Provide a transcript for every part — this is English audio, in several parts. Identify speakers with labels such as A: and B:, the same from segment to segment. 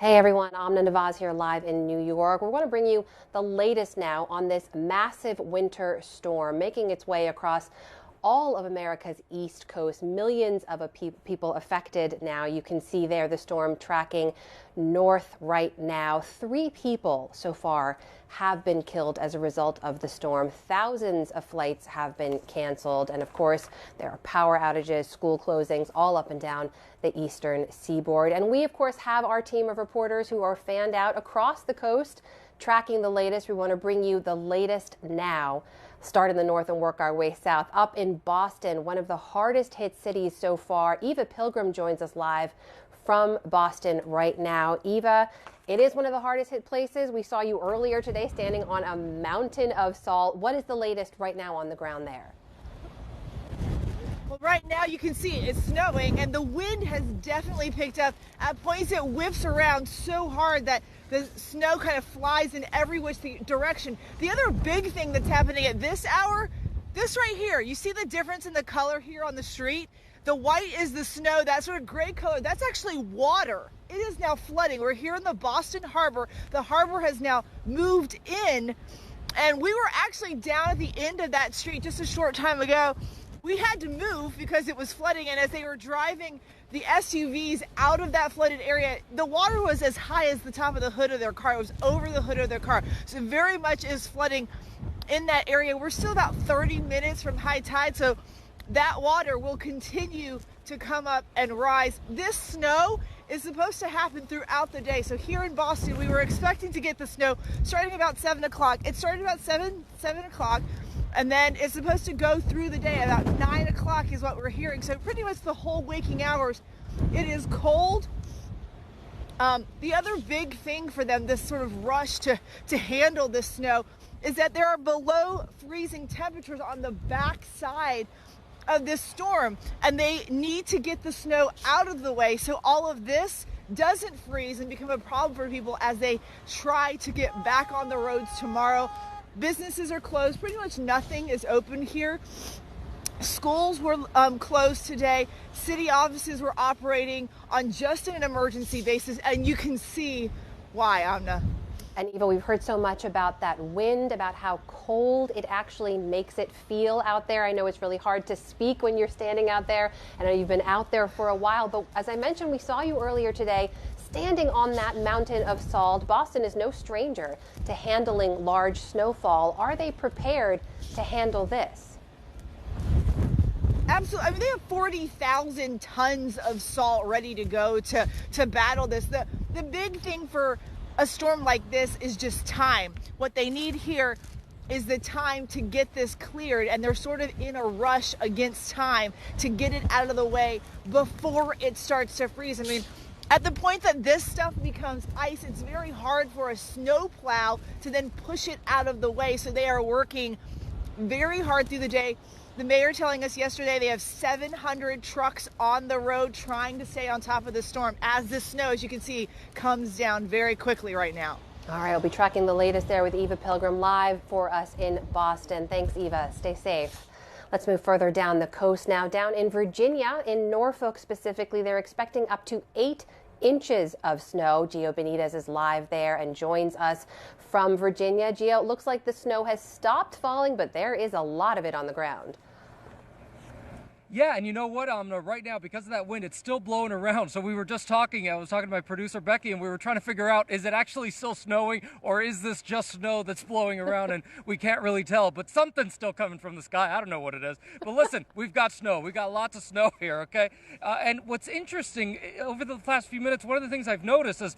A: Hey everyone, Amna Nawaz here live in New York. We want to bring you the latest now on this massive winter storm making its way across all of America's East Coast. Millions of people affected now. You can see there the storm tracking north right now. 3 people so far have been killed as a result of the storm. Thousands of flights have been canceled. And of course, there are power outages, school closings all up and down the eastern seaboard. And we, of course, have our team of reporters who are fanned out across the coast tracking the latest. We want to bring you the latest now. Start in the north and work our way south. Up in Boston, one of the hardest hit cities so far. Eva Pilgrim joins us live from Boston right now. Eva, it is one of the hardest hit places. We saw you earlier today standing on a mountain of salt. What is the latest right now on the ground there?
B: Well, right now you can see it's snowing and the wind has definitely picked up. At points it whips around so hard that the snow kind of flies in every which direction. The other big thing that's happening at this hour, this right here, you see the difference in the color here on the street? The white is the snow, that sort of gray color, that's actually water. It is now flooding. We're here in the Boston Harbor. The harbor has now moved in, and we were actually down at the end of that street just a short time ago. We had to move because it was flooding, and as they were driving the SUVs out of that flooded area, the water was as high as the top of the hood of their car. It was over the hood of their car. So very much is flooding in that area. We're still about 30 minutes from high tide, so that water will continue to come up and rise. This snow is supposed to happen throughout the day. So here in Boston, we were expecting to get the snow starting about 7 o'clock. It started about 7 o'clock. And then it's supposed to go through the day. About 9 o'clock is what we're hearing. So pretty much the whole waking hours. It is cold. The other big thing for them, this sort of rush to handle this snow, is that there are below freezing temperatures on the back side of this storm. And they need to get the snow out of the way so all of this doesn't freeze and become a problem for people as they try to get back on the roads tomorrow. Businesses are closed. Pretty much nothing is open here. Schools were closed today. City offices were operating on just an emergency basis, and you can see why, Amna.
A: And Eva, we've heard so much about that wind, about how cold it actually makes it feel out there. I know it's really hard to speak when you're standing out there. I know you've been out there for a while, but as I mentioned, we saw you earlier today standing on that mountain of salt. Boston is no stranger to handling large snowfall. Are they prepared to handle this?
B: Absolutely. I mean, they have 40,000 tons of salt ready to go to battle this. The big thing for a storm like this is just time. What they need here is the time to get this cleared, and they're sort of in a rush against time to get it out of the way before it starts to freeze. I mean, at the point that this stuff becomes ice, it's very hard for a snow plow to then push it out of the way. So they are working very hard through the day. The mayor telling us yesterday they have 700 trucks on the road trying to stay on top of the storm as this snow, as you can see, comes down very quickly right now.
A: All right, I'll be tracking the latest there with Eva Pilgrim live for us in Boston. Thanks, Eva. Stay safe. Let's move further down the coast now. Down in Virginia, in Norfolk specifically, they're expecting up to 8 inches of snow. Gio Benitez is live there and joins us from Virginia. Gio, it looks like the snow has stopped falling, but there is a lot of it on the ground.
C: Yeah, and you know what, right now, because of that wind, it's still blowing around. So we were just talking, I was talking to my producer, Becky, and we were trying to figure out, is it actually still snowing, or is this just snow that's blowing around, and we can't really tell. But something's still coming from the sky. I don't know what it is. But listen, we've got snow. We got lots of snow here, okay? And what's interesting, over the past few minutes, one of the things I've noticed is,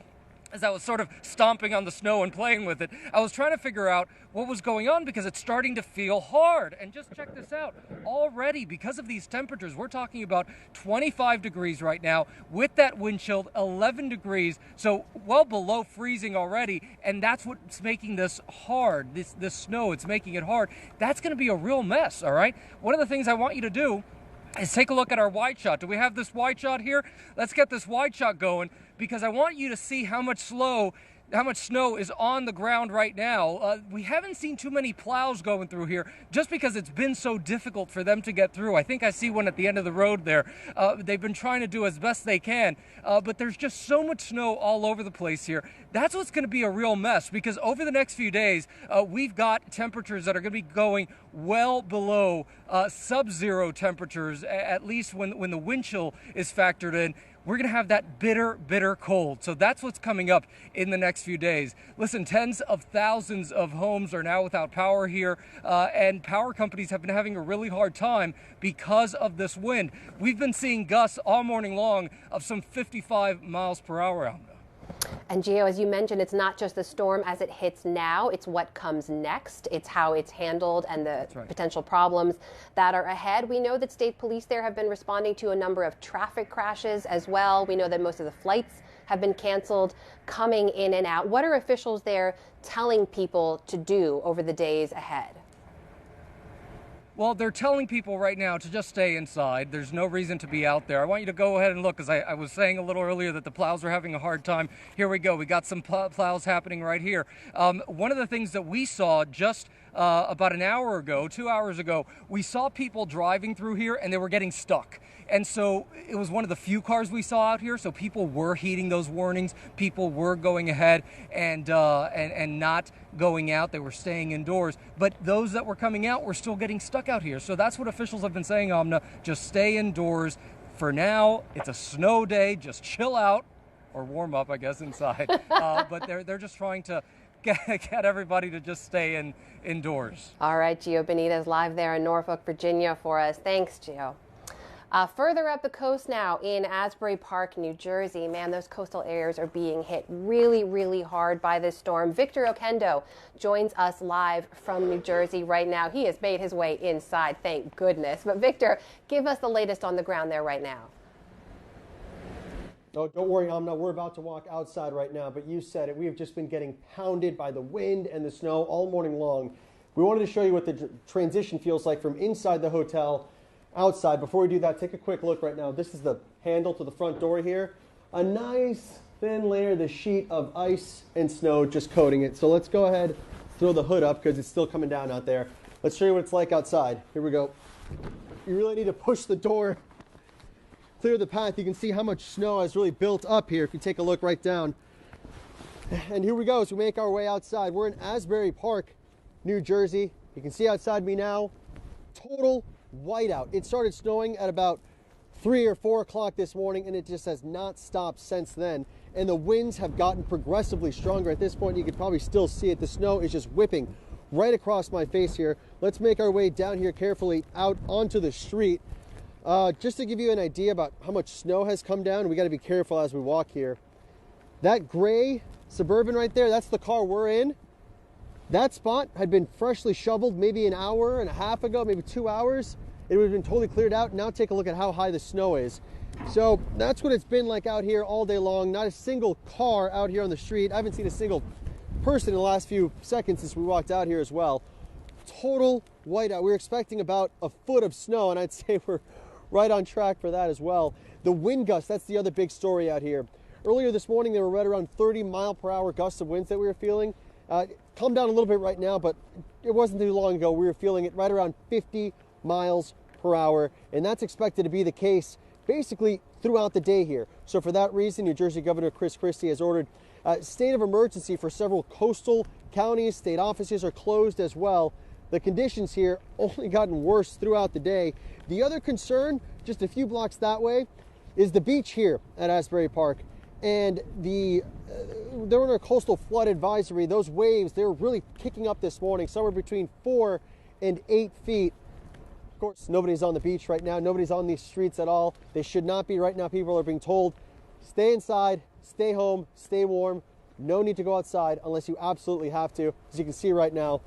C: as I was sort of stomping on the snow and playing with it, I was trying to figure out what was going on because it's starting to feel hard. And just check this out. Already, because of these temperatures, we're talking about 25 degrees right now with that wind chill, 11 degrees, so well below freezing already. And that's what's making this hard, this snow, it's making it hard. That's going to be a real mess, all right? One of the things I want you to do is take a look at our wide shot. Do we have this wide shot here? Let's get this wide shot going because I want you to see how much how much snow is on the ground right now. We haven't seen too many plows going through here just because it's been so difficult for them to get through. I think I see one at the end of the road there. They've been trying to do as best they can, but there's just so much snow all over the place here. That's what's going to be a real mess, because over the next few days, we've got temperatures that are going to be going well below sub-zero temperatures, at least when the wind chill is factored in. We're going to have that bitter, bitter cold. So that's what's coming up in the next few days. Listen, tens of thousands of homes are now without power here, and power companies have been having a really hard time because of this wind. We've been seeing gusts all morning long of some 55 miles per hour out there.
A: And Gio, as you mentioned, it's not just the storm as it hits now, it's what comes next. It's how it's handled and the potential problems that are ahead. We know that state police there have been responding to a number of traffic crashes as well. We know that most of the flights have been canceled, coming in and out. What are officials there telling people to do over the days ahead?
C: Well, they're telling people right now to just stay inside. There's no reason to be out there. I want you to go ahead and look, because I was saying a little earlier that the plows are having a hard time. Here we go. We got some plows happening right here. One of the things that we saw just about an hour ago, 2 hours ago, we saw people driving through here and they were getting stuck. And so it was one of the few cars we saw out here. So people were heeding those warnings. People were going ahead and not going out. They were staying indoors. But those that were coming out were still getting stuck out here. So that's what officials have been saying, Amna. Just stay indoors. For now, it's a snow day. Just chill out, or warm up, I guess, inside. But they're just trying to get everybody to just stay indoors.
A: All right, Gio Benitez live there in Norfolk, Virginia for us. Thanks, Gio. Further up the coast now in Asbury Park, New Jersey. Man, those coastal areas are being hit really, really hard by this storm. Victor Okendo joins us live from New Jersey right now. He has made his way inside, thank goodness. But Victor, give us the latest on the ground there right now.
D: Oh, don't worry, Amna. We're about to walk outside right now, but you said it. We have just been getting pounded by the wind and the snow all morning long. We wanted to show you what the transition feels like from inside the hotel outside. Before we do that, take a quick look right now. This is the handle to the front door here. A nice thin layer, the sheet of ice and snow just coating it. So let's go ahead, throw the hood up because it's still coming down out there. Let's show you what it's like outside. Here we go. You really need to push the door, clear the path. You can see how much snow has really built up here if you take a look right down. And here we go as we make our way outside. We're in Asbury Park, New Jersey. You can see outside me now, total whiteout. It started snowing at about 3 or 4 o'clock this morning, and it just has not stopped since then. And the winds have gotten progressively stronger. At this point, you could probably still see it. The snow is just whipping right across my face here. Let's make our way down here carefully out onto the street. Just to give you an idea about how much snow has come down, we got to be careful as we walk here. That gray Suburban right there, that's the car we're in. That spot had been freshly shoveled maybe an hour and a half ago, maybe 2 hours. It would have been totally cleared out. Now take a look at how high the snow is. So that's what it's been like out here all day long. Not a single car out here on the street. I haven't seen a single person in the last few seconds since we walked out here as well. Total whiteout. We were expecting about a foot of snow, and I'd say we're right on track for that as well. The wind gusts, that's the other big story out here. Earlier this morning, there were right around 30-mile-per-hour gusts of winds that we were feeling. Calmed down a little bit right now, but it wasn't too long ago. We were feeling it right around 50 miles per hour, and that's expected to be the case basically throughout the day here. So for that reason, New Jersey Governor Chris Christie has ordered a state of emergency for several coastal counties. State offices are closed as well. The conditions here only gotten worse throughout the day. The other concern, just a few blocks that way, is the beach here at Asbury Park. And they're under a coastal flood advisory. Those waves, they're really kicking up this morning, somewhere between 4 and 8 feet. Of course, nobody's on the beach right now. Nobody's on these streets at all. They should not be right now. People are being told, stay inside, stay home, stay warm. No need to go outside unless you absolutely have to. As you can see right now,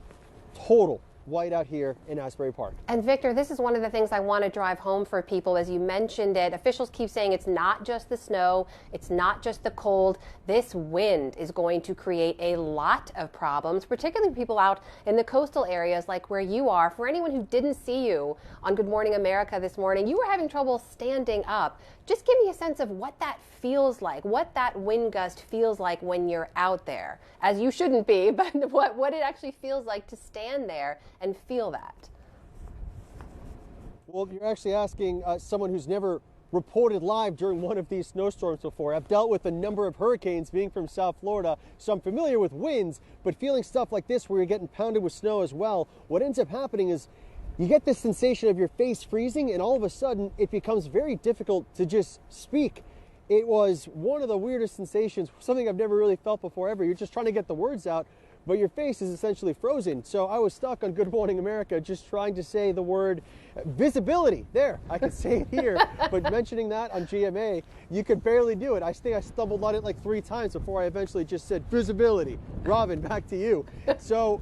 D: total white out here in Asbury Park.
A: And Victor, this is one of the things I want to drive home for people. As you mentioned it, officials keep saying it's not just the snow, it's not just the cold. This wind is going to create a lot of problems, particularly people out in the coastal areas like where you are. For anyone who didn't see you on Good Morning America this morning, you were having trouble standing up. Just give me a sense of what that feels like, what that wind gust feels like when you're out there, as you shouldn't be, but what it actually feels like to stand there and feel that.
D: Well, you're actually asking someone who's never reported live during one of these snowstorms before. I've dealt with a number of hurricanes being from South Florida, so I'm familiar with winds, but feeling stuff like this where you're getting pounded with snow as well, what ends up happening is you get this sensation of your face freezing, and all of a sudden it becomes very difficult to just speak. It was one of the weirdest sensations, something I've never really felt before ever. You're just trying to get the words out, but your face is essentially frozen. So I was stuck on Good Morning America just trying to say the word visibility. There, I could say it here, but mentioning that on GMA, you could barely do it. I think I stumbled on it like 3 times before I eventually just said visibility. Robin, back to you. So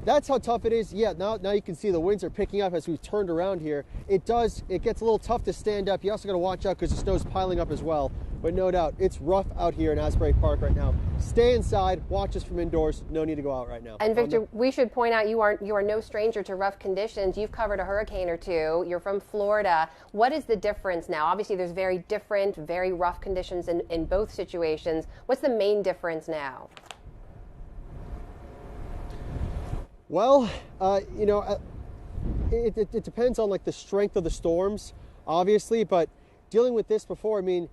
D: that's how tough it is. Yeah, now you can see the winds are picking up as we've turned around here. It gets a little tough to stand up. You also got to watch out because the snow's piling up as well. But no doubt, it's rough out here in Asbury Park right now. Stay inside, watch us from indoors. No need to go out right now.
A: And Victor, we should point out you are no stranger to rough conditions. You've covered a hurricane or two. You're from Florida. What is the difference now? Obviously, there's very different, very rough conditions in both situations. What's the main difference now?
D: Well, it depends on like the strength of the storms, obviously, but dealing with this before, I mean,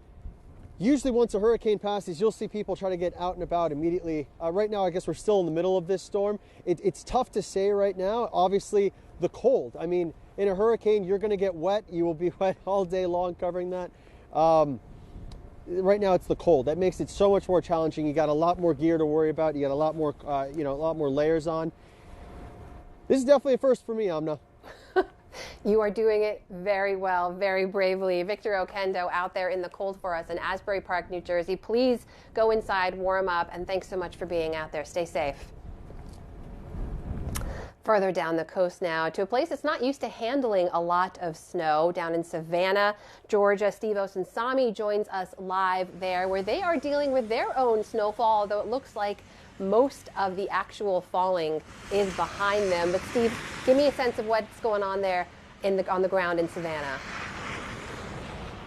D: usually once a hurricane passes, you'll see people try to get out and about immediately. Right now, I guess we're still in the middle of this storm. It's tough to say right now. Obviously, the cold. I mean, in a hurricane, you're going to get wet. You will be wet all day long covering that. Right now, it's the cold. That makes it so much more challenging. You got a lot more gear to worry about. You got a lot more, a lot more layers on. This is definitely a first for me, Amna.
A: You are doing it very well, very bravely. Victor Oquendo out there in the cold for us in Asbury Park, New Jersey. Please go inside, warm up, and thanks so much for being out there. Stay safe. Further down the coast now to a place that's not used to handling a lot of snow, down in Savannah, Georgia. Steve Osunsami joins us live there where they are dealing with their own snowfall, although it looks like most of the actual falling is behind them. But Steve, give me a sense of what's going on there on the ground in Savannah.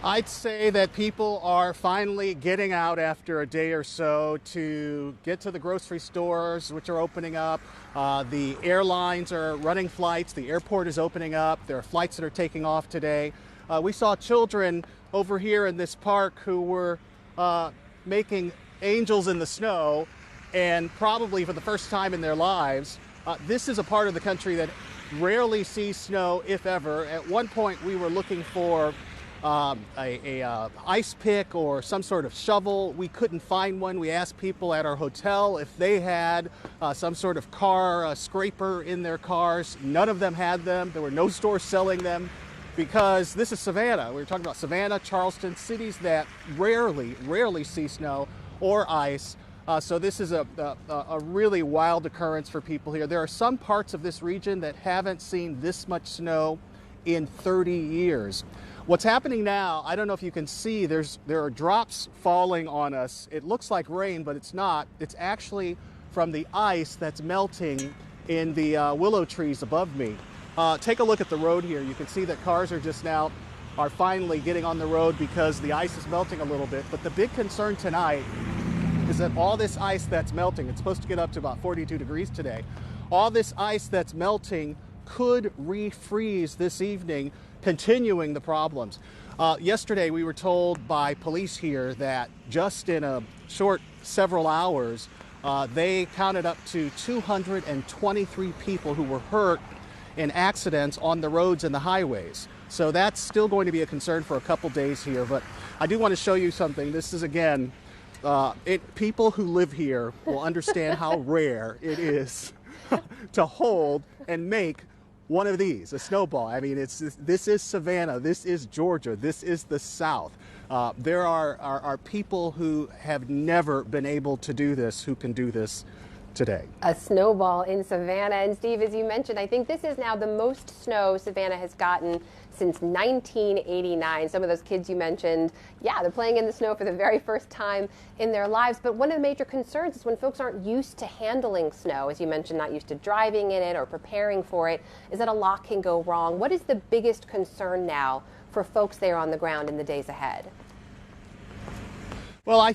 E: I'd say that people are finally getting out after a day or so to get to the grocery stores, which are opening up. The airlines are running flights. The airport is opening up. There are flights that are taking off today. We saw children over here in this park who were making angels in the snow, and probably for the first time in their lives. This is a part of the country that rarely sees snow, if ever. At one point, we were looking for a ice pick or some sort of shovel. We couldn't find one. We asked people at our hotel if they had some sort of car scraper in their cars. None of them had them. There were no stores selling them because this is Savannah. We were talking about Savannah, Charleston, cities that rarely see snow or ice. So this is a really wild occurrence for people here. There are some parts of this region that haven't seen this much snow in 30 years. What's happening now, I don't know if you can see, there are drops falling on us. It looks like rain, but it's not. It's actually from the ice that's melting in the willow trees above me. Take a look at the road here. You can see that cars are finally getting on the road because the ice is melting a little bit. But the big concern tonight is that all this ice that's melting, it's supposed to get up to about 42 degrees today. All this ice that's melting could refreeze this evening, continuing the problems. Yesterday, we were told by police here that just in a short several hours, they counted up to 223 people who were hurt in accidents on the roads and the highways. So that's still going to be a concern for a couple days here. But I do want to show you something. This is, again, people who live here will understand how rare it is to hold and make one of these, a snowball. I mean, this is Savannah, this is Georgia, this is the South. There are people who have never been able to do this, who can do this today.
A: A snowball in Savannah. And Steve, as you mentioned, I think this is now the most snow Savannah has gotten since 1989. Some of those kids you mentioned, yeah, they're playing in the snow for the very first time in their lives. But one of the major concerns is when folks aren't used to handling snow, as you mentioned, not used to driving in it or preparing for it, is that a lot can go wrong. What is the biggest concern now for folks there on the ground in the days ahead?
E: Well, I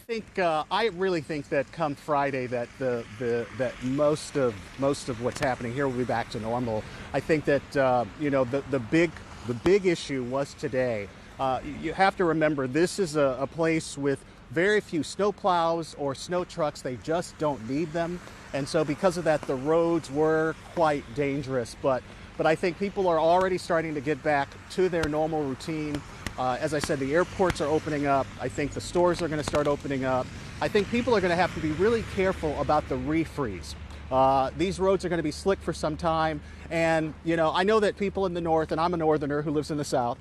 E: really think that come Friday that that most of what's happening here will be back to normal. I think that the big issue was today. You have to remember this is a place with very few snow plows or snow trucks. They just don't need them, and so because of that, the roads were quite dangerous. But I think people are already starting to get back to their normal routine. As I said, the airports are opening up. I think the stores are going to start opening up. I think people are going to have to be really careful about the refreeze. These roads are going to be slick for some time. And, I know that people in the north, and I'm a northerner who lives in the south,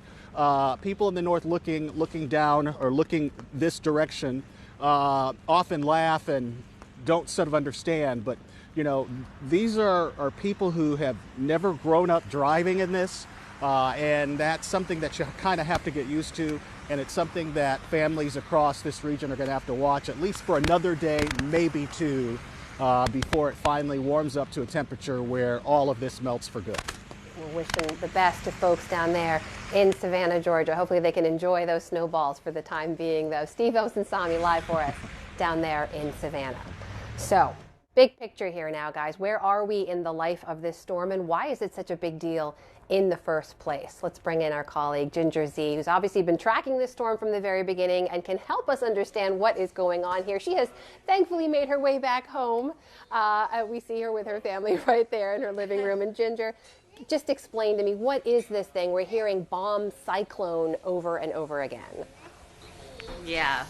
E: people in the north looking down or looking this direction often laugh and don't sort of understand. But, these are people who have never grown up driving in this. And that's something that you kind of have to get used to, and it's something that families across this region are going to have to watch at least for another day, maybe two, before it finally warms up to a temperature where all of this melts for good.
A: We're wishing the best to folks down there in Savannah, Georgia. Hopefully they can enjoy those snowballs for the time being, though. Steve Osensami live for us down there in Savannah. So, big picture here now, guys. Where are we in the life of this storm, and why is it such a big deal in the first place? Let's bring in our colleague Ginger Z, who's obviously been tracking this storm from the very beginning and can help us understand what is going on here. She has thankfully made her way back home. We see her with her family right there in her living room. And Ginger, just explain to me, what is this thing? We're hearing bomb cyclone over and over again.
F: Yeah,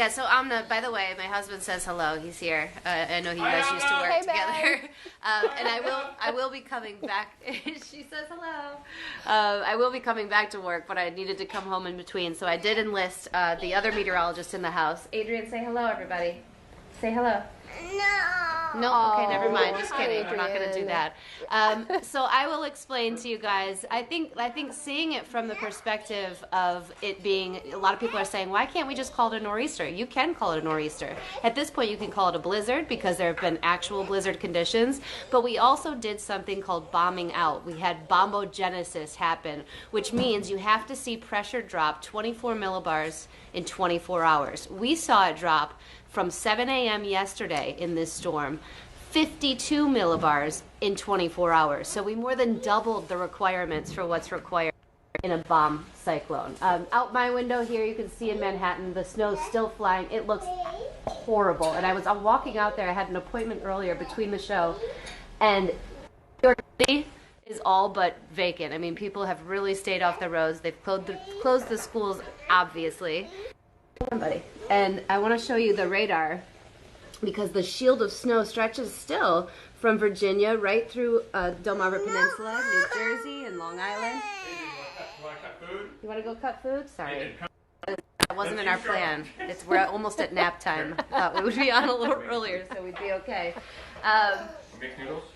F: so Amna, by the way, my husband says hello. He's here. I know you guys used to work together. And I will be coming back. She says hello. I will be coming back to work, but I needed to come home in between. So I did enlist the other meteorologist in the house. Adrian, say hello, everybody. Say hello. No, okay, never mind. Just kidding. We're not going to do that. So I will explain to you guys. I think seeing it from the perspective of it being, a lot of people are saying, why can't we just call it a nor'easter? You can call it a nor'easter. At this point, you can call it a blizzard because there have been actual blizzard conditions. But we also did something called bombing out. We had bombogenesis happen, which means you have to see pressure drop 24 millibars in 24 hours. We saw it drop from 7 a.m. yesterday in this storm, 52 millibars in 24 hours. So we more than doubled the requirements for what's required in a bomb cyclone. Out my window here, you can see in Manhattan, the snow's still flying. It looks horrible. And I'm walking out there. I had an appointment earlier between the show, and New York City is all but vacant. I mean, people have really stayed off the roads. They've closed the schools, obviously. Buddy. And I want to show you the radar because the shield of snow stretches still from Virginia right through Delmarva Peninsula, New Jersey, and Long Island. You want to go cut food? Sorry. That wasn't in our plan. We're almost at nap time. I thought we would be on a little earlier, so we'd be okay.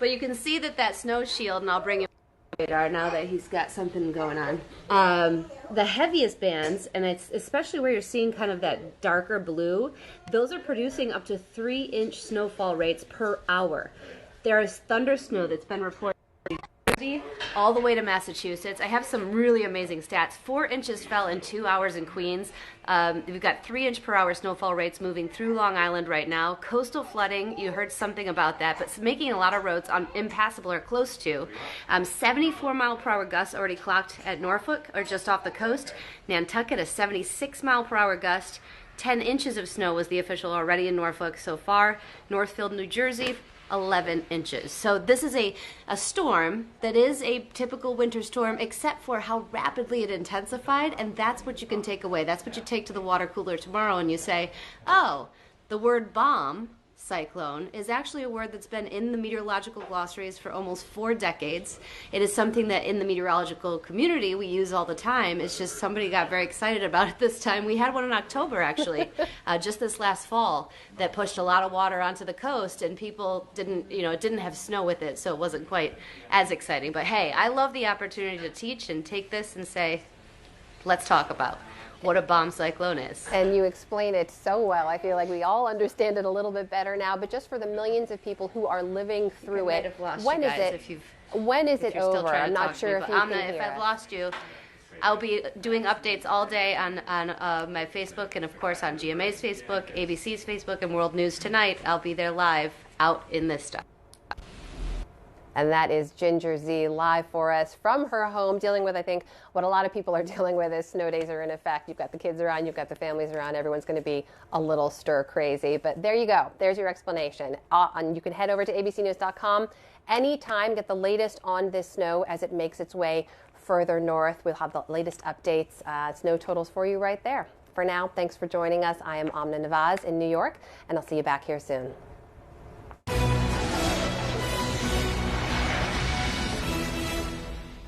F: But you can see that snow shield, and I'll bring you radar now that he's got something going on. The heaviest bands, and it's especially where you're seeing kind of that darker blue, those are producing up to 3-inch snowfall rates per hour. There is thunder snow that's been reported all the way to Massachusetts. I have some really amazing stats. 4 inches fell in 2 hours in Queens. We've got 3-inch per hour snowfall rates moving through Long Island right now. Coastal flooding, you heard something about that, but making a lot of roads impassable or close to. 74 mile per hour gusts already clocked at Norfolk or just off the coast. Nantucket, a 76 mile per hour gust. 10 inches of snow was the official already in Norfolk so far. Northfield, New Jersey, 11 inches. So this is a storm that is a typical winter storm, except for how rapidly it intensified, and that's what you can take away. That's what you take to the water cooler tomorrow and you say, oh, the word bomb cyclone is actually a word that's been in the meteorological glossaries for almost 4 decades. It is something that in the meteorological community we use all the time. It's just somebody got very excited about it this time. We had one in October, actually, just this last fall, that pushed a lot of water onto the coast, and people didn't, it didn't have snow with it, so it wasn't quite as exciting. But hey, I love the opportunity to teach and take this and say, let's talk about what a bomb cyclone is.
A: And you explain it so well. I feel like we all understand it a little bit better now, but just for the millions of people who are living through it, when is it over? I'm not sure if you can hear
F: If I've lost you, I'll be doing updates all day on my Facebook and, of course, on GMA's Facebook, ABC's Facebook, and World News Tonight. I'll be there live out in this stuff.
A: And that is Ginger Z live for us from her home, dealing with, I think, what a lot of people are dealing with as snow days are in effect. You've got the kids around, you've got the families around, everyone's going to be a little stir crazy. But there you go. There's your explanation. And you can head over to abcnews.com anytime, get the latest on this snow as it makes its way further north. We'll have the latest updates, snow totals for you right there. For now, thanks for joining us. I am Amna Nawaz in New York, and I'll see you back here soon.